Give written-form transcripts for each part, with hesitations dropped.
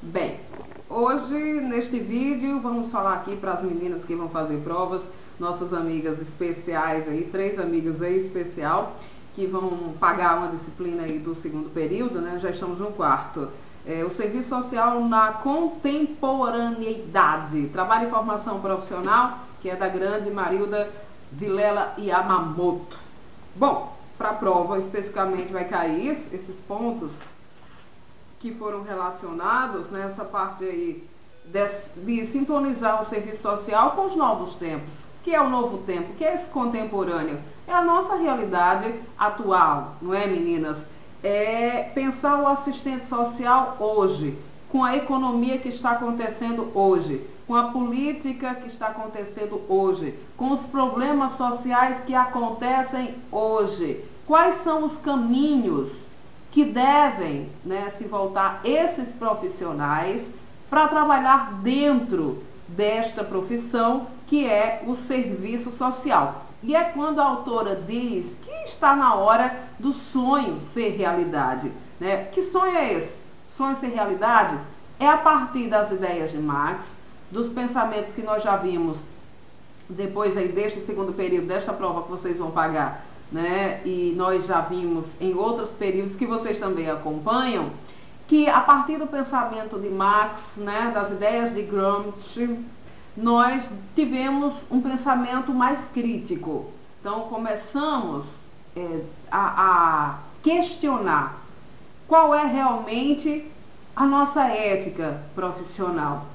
Bem, hoje neste vídeo vamos falar aqui para as meninas que vão fazer provas, nossas amigas especiais aí, 3 amigas aí especial, que vão pagar uma disciplina aí do segundo período, né? Já estamos no quarto. O Serviço Social na Contemporaneidade, Trabalho e Formação Profissional, que é da grande Marilda Vilela Yamamoto. Bom, para a prova especificamente vai cair esses pontos que foram relacionados nessa parte aí de sintonizar o serviço social com os novos tempos. O que é o novo tempo? O que é esse contemporâneo? É a nossa realidade atual, não é, meninas? É pensar o assistente social hoje, com a economia que está acontecendo hoje, com a política que está acontecendo hoje, com os problemas sociais que acontecem hoje. Quais são os caminhos que devem, se voltar esses profissionais para trabalhar dentro desta profissão que é o serviço social? E é quando a autora diz que está na hora do sonho ser realidade. Que sonho é esse? Sonho ser realidade é a partir das ideias de Marx, dos pensamentos que nós já vimos depois aí deste segundo período, desta prova que vocês vão pagar, e nós já vimos em outros períodos que vocês também acompanham, que a partir do pensamento de Marx, das ideias de Gramsci, nós tivemos um pensamento mais crítico. Então começamos a questionar qual é realmente a nossa ética profissional.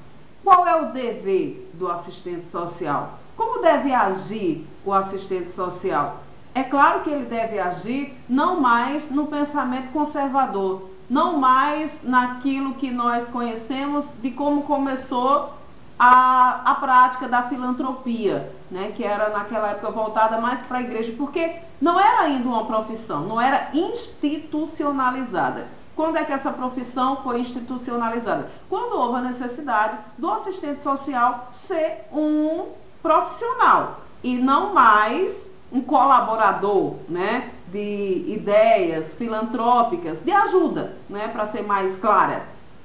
Qual é o dever do assistente social? Como deve agir o assistente social? É claro que ele deve agir não mais no pensamento conservador, não mais naquilo que nós conhecemos de como começou a prática da filantropia, que era naquela época voltada mais para a igreja, porque não era ainda uma profissão, não era institucionalizada. Quando é que essa profissão foi institucionalizada? Quando houve a necessidade do assistente social ser um profissional e não mais um colaborador, de ideias filantrópicas, de ajuda, para ser mais clara.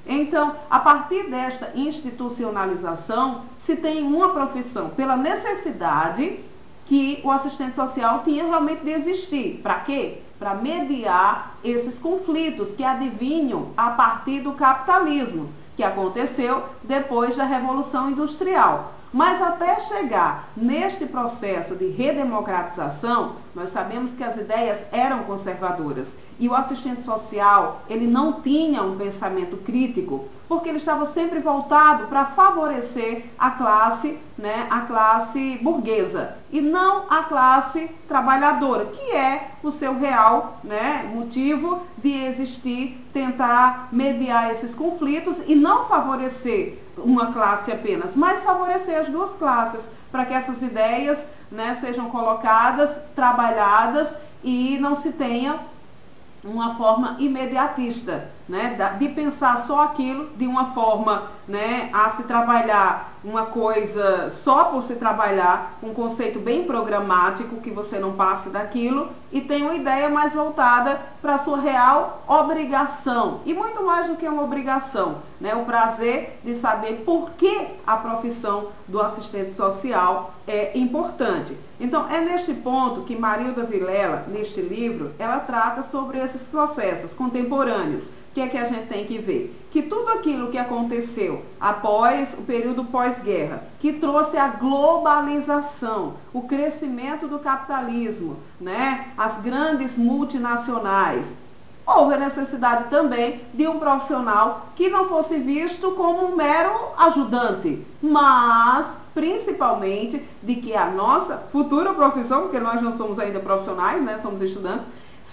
Então, a partir desta institucionalização, se tem uma profissão pela necessidade que o assistente social tinha realmente de existir. Para quê? Para mediar esses conflitos que adivinham a partir do capitalismo, que aconteceu depois da Revolução Industrial. Mas até chegar neste processo de redemocratização, nós sabemos que as ideias eram conservadoras. E o assistente social, ele não tinha um pensamento crítico, porque ele estava sempre voltado para favorecer a classe burguesa, e não a classe trabalhadora, que é o seu real motivo de existir, tentar mediar esses conflitos e não favorecer uma classe apenas, mas favorecer as duas classes, para que essas ideias sejam colocadas, trabalhadas e não se tenha uma forma imediatista, de pensar só aquilo de uma forma, a se trabalhar uma coisa só por se trabalhar, um conceito bem programático, que você não passe daquilo, e tem uma ideia mais voltada para a sua real obrigação, e muito mais do que uma obrigação, o prazer de saber por que a profissão do assistente social é importante. Então, é neste ponto que Marilda Vilela, neste livro, ela trata sobre esses processos contemporâneos. O que é que a gente tem que ver? Que tudo aquilo que aconteceu após o período pós-guerra, que trouxe a globalização, o crescimento do capitalismo, as grandes multinacionais, houve a necessidade também de um profissional que não fosse visto como um mero ajudante, mas principalmente de que a nossa futura profissão, porque nós não somos ainda profissionais, somos estudantes,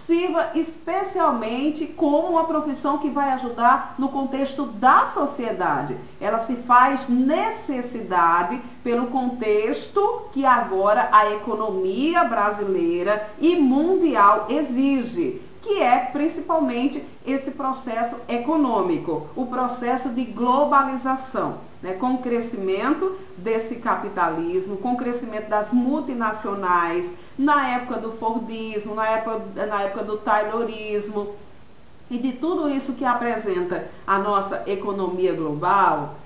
sirva especialmente como uma profissão que vai ajudar no contexto da sociedade. Ela se faz necessidade pelo contexto que agora a economia brasileira e mundial exige, que é principalmente esse processo econômico, o processo de globalização, com o crescimento desse capitalismo, com o crescimento das multinacionais, na época do Fordismo, na época do Taylorismo, e de tudo isso que apresenta a nossa economia global,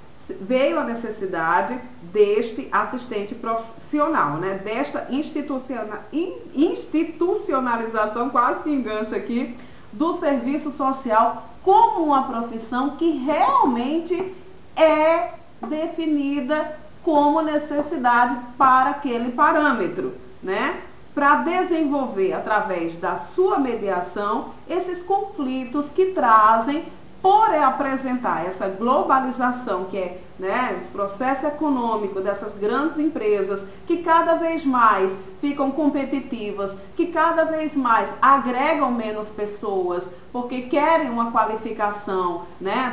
veio a necessidade deste assistente profissional, né? Desta institucionalização, quase que engancha aqui, do serviço social como uma profissão que realmente é definida como necessidade para aquele parâmetro, né? Para desenvolver, através da sua mediação, esses conflitos que trazem, por apresentar essa globalização, que é, né, esse processo econômico dessas grandes empresas, que cada vez mais ficam competitivas, que cada vez mais agregam menos pessoas, porque querem uma qualificação, né,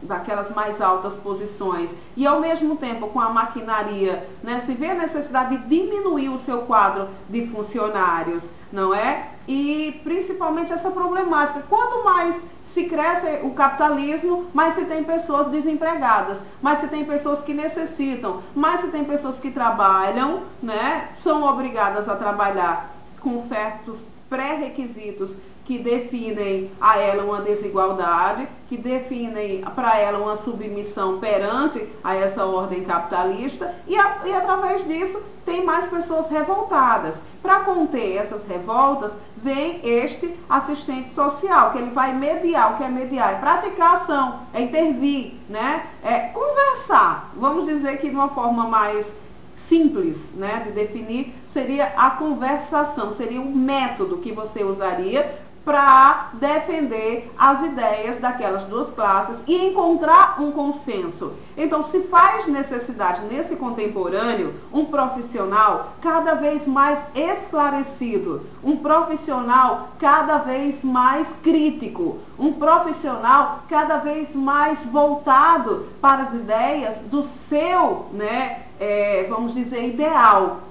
daquelas mais altas posições, e ao mesmo tempo com a maquinaria, né, se vê a necessidade de diminuir o seu quadro de funcionários, não é? E principalmente essa problemática, quanto mais se cresce o capitalismo, mais se tem pessoas desempregadas, mais se tem pessoas que necessitam, mais se tem pessoas que trabalham, né, são obrigadas a trabalhar com certos pré-requisitos que definem a ela uma desigualdade, que definem para ela uma submissão perante a essa ordem capitalista, e através disso tem mais pessoas revoltadas. Para conter essas revoltas, vem este assistente social, que ele vai mediar. O que é mediar? É praticar ação, é intervir, né? É conversar. Vamos dizer que de uma forma mais simples, né, de definir, seria a conversação, seria o método que você usaria para defender as ideias daquelas duas classes e encontrar um consenso. Então, se faz necessidade nesse contemporâneo um profissional cada vez mais esclarecido, um profissional cada vez mais crítico, um profissional cada vez mais voltado para as ideias do seu, né, vamos dizer, ideal,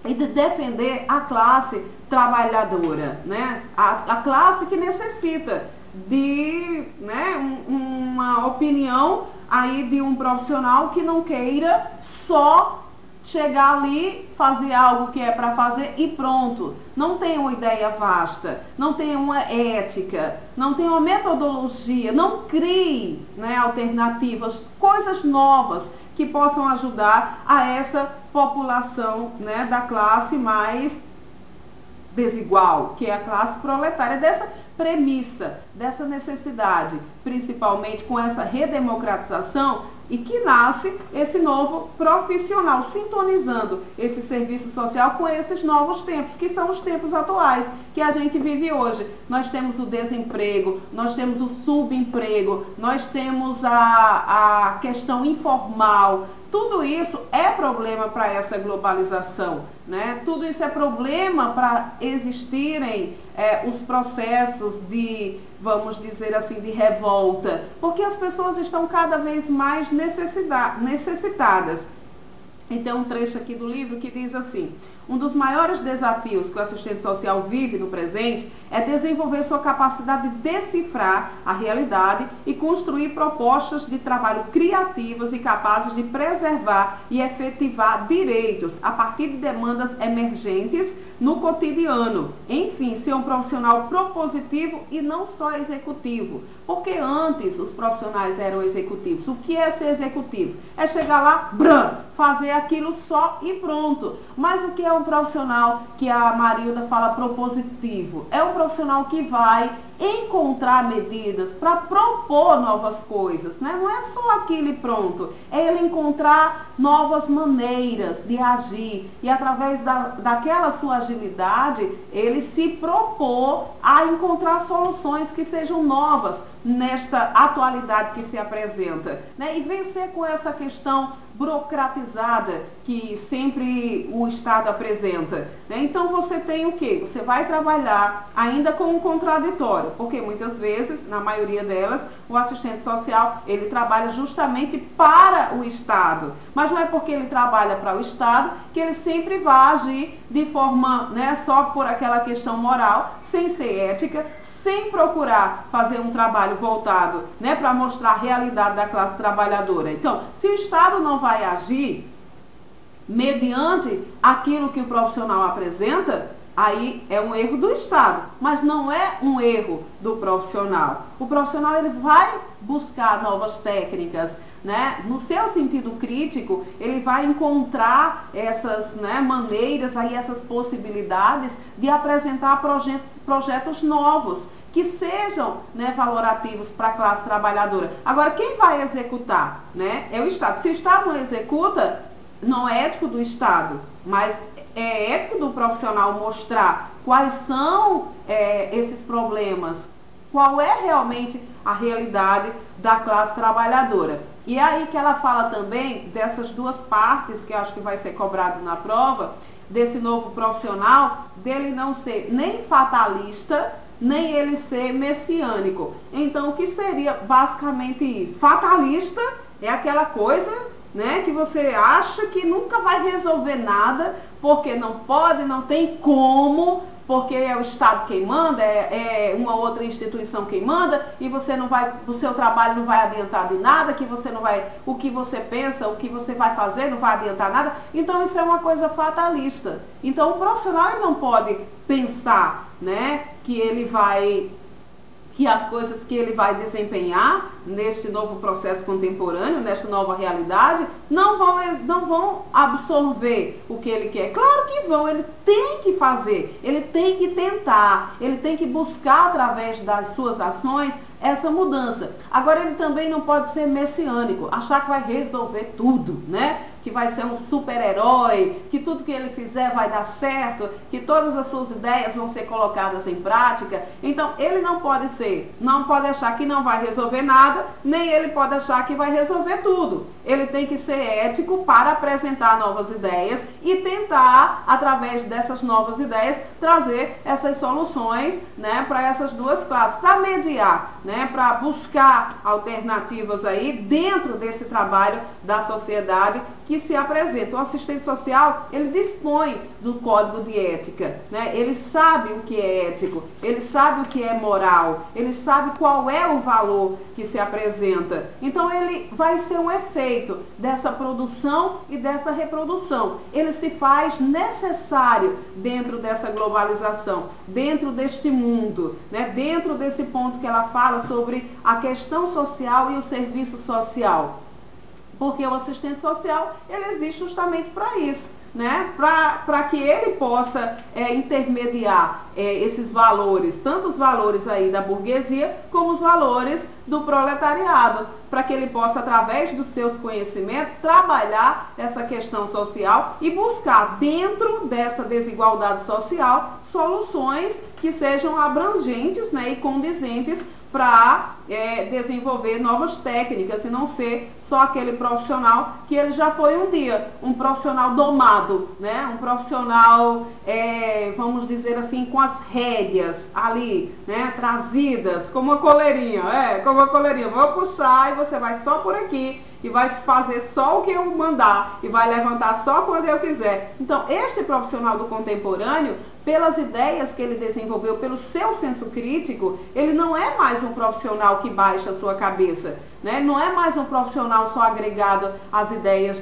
e de defender a classe trabalhadora, né? A classe que necessita de, né, uma opinião aí de um profissional que não queira só chegar ali, fazer algo que é para fazer e pronto. Não tem uma ideia vasta, não tem uma ética, não tem uma metodologia, não crie, né, alternativas, coisas novas que possam ajudar a essa população, né, da classe mais desigual, que é a classe proletária, dessa premissa, dessa necessidade, principalmente com essa redemocratização, e que nasce esse novo profissional, sintonizando esse serviço social com esses novos tempos, que são os tempos atuais, que a gente vive hoje. Nós temos o desemprego, nós temos o subemprego, nós temos a questão informal. Tudo isso é problema para essa globalização, né? Tudo isso é problema para existirem os processos de, vamos dizer assim, de revolta, porque as pessoas estão cada vez mais necessitadas. E tem um trecho aqui do livro que diz assim: um dos maiores desafios que o assistente social vive no presente é desenvolver sua capacidade de decifrar a realidade e construir propostas de trabalho criativas e capazes de preservar e efetivar direitos a partir de demandas emergentes no cotidiano. Enfim, ser um profissional propositivo e não só executivo. Porque antes os profissionais eram executivos. O que é ser executivo? É chegar lá, fazer aquilo só e pronto. Mas o que é um profissional que a Marilda fala propositivo? É um profissional que vai encontrar medidas para propor novas coisas, né? Não é só aquilo e pronto, é ele encontrar novas maneiras de agir e através daquela sua agilidade, ele se propor a encontrar soluções que sejam novas nesta atualidade que se apresenta, né? E vencer com essa questão burocratizada que sempre o Estado apresenta, né? Então você tem o quê? Você vai trabalhar ainda com um contraditório, porque muitas vezes, na maioria delas, o assistente social, ele trabalha justamente para o Estado, mas não é porque ele trabalha para o Estado que ele sempre vai agir de forma, né, só por aquela questão moral, sem ser ética, sem procurar fazer um trabalho voltado, né, para mostrar a realidade da classe trabalhadora. Então, se o Estado não vai agir mediante aquilo que o profissional apresenta, aí é um erro do Estado, mas não é um erro do profissional. O profissional ele vai buscar novas técnicas, né? No seu sentido crítico, ele vai encontrar essas, né, maneiras, aí, essas possibilidades de apresentar projetos novos, que sejam, né, valorativos para a classe trabalhadora. Agora, quem vai executar, né, é o Estado. Se o Estado não executa, não é ético do Estado, mas é ético do profissional mostrar quais são esses problemas, qual é realmente a realidade da classe trabalhadora. E é aí que ela fala também dessas duas partes, que eu acho que vai ser cobrado na prova, desse novo profissional, dele não ser nem fatalista, nem ele ser messiânico. Então, o que seria basicamente isso? Fatalista é aquela coisa, né, que você acha que nunca vai resolver nada, porque não pode, não tem como, porque é o Estado quem manda, é uma outra instituição quem manda, e você não vai, o seu trabalho não vai adiantar de nada, que você não vai, o que você pensa, o que você vai fazer não vai adiantar nada. Então isso é uma coisa fatalista. Então o profissional ele não pode pensar, né, que as coisas que ele vai desempenhar neste novo processo contemporâneo, nesta nova realidade, não vão absorver o que ele quer. Claro que vão, ele tem que fazer, ele tem que tentar, ele tem que buscar através das suas ações essa mudança. Agora ele também não pode ser messiânico, achar que vai resolver tudo, né? Que vai ser um super-herói, que tudo que ele fizer vai dar certo, que todas as suas ideias vão ser colocadas em prática. Então ele não pode achar que não vai resolver nada, nem ele pode achar que vai resolver tudo. Ele tem que ser ético para apresentar novas ideias e tentar, através dessas novas ideias, trazer essas soluções, né, para essas duas classes, para mediar, né, para buscar alternativas aí dentro desse trabalho da sociedade que se apresenta. O assistente social, ele dispõe do código de ética, né? Ele sabe o que é ético, ele sabe o que é moral, ele sabe qual é o valor que se apresenta. Então ele vai ser um efeito dessa produção e dessa reprodução. Ele se faz necessário dentro dessa globalização, dentro deste mundo, né? Dentro desse ponto que ela fala sobre a questão social e o serviço social. Porque o assistente social, ele existe justamente para isso, né? Para que ele possa intermediar esses valores, tanto os valores aí da burguesia, como os valores do proletariado, para que ele possa, através dos seus conhecimentos, trabalhar essa questão social e buscar, dentro dessa desigualdade social, soluções que sejam abrangentes, né, e condizentes para desenvolver novas técnicas e não ser só aquele profissional que ele já foi um dia, um profissional domado, né? Um profissional, vamos dizer assim, com as rédeas ali, né? Trazidas, como uma coleirinha, vou puxar e você vai só por aqui e vai fazer só o que eu mandar e vai levantar só quando eu quiser. Então, este profissional do contemporâneo, pelas ideias que ele desenvolveu, pelo seu senso crítico, ele não é mais um profissional que baixa a sua cabeça, né? Não é mais um profissional só agregado às ideias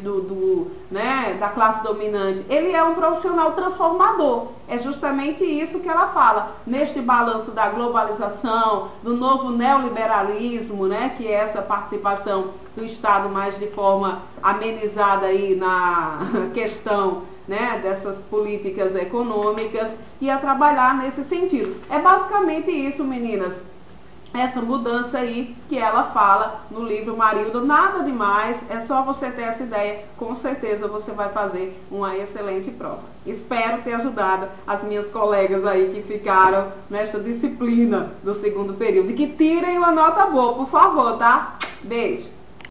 da classe dominante. Ele é um profissional transformador. É justamente isso que ela fala, neste balanço da globalização, do novo neoliberalismo, né? Que é essa participação do Estado mais de forma amenizada aí na questão, né, dessas políticas econômicas, e a trabalhar nesse sentido. É basicamente isso, meninas, essa mudança aí que ela fala no livro Marilda. Nada demais, é só você ter essa ideia, com certeza você vai fazer uma excelente prova. Espero ter ajudado as minhas colegas aí que ficaram nesta disciplina do segundo período, e que tirem uma nota boa, por favor, tá? Beijo!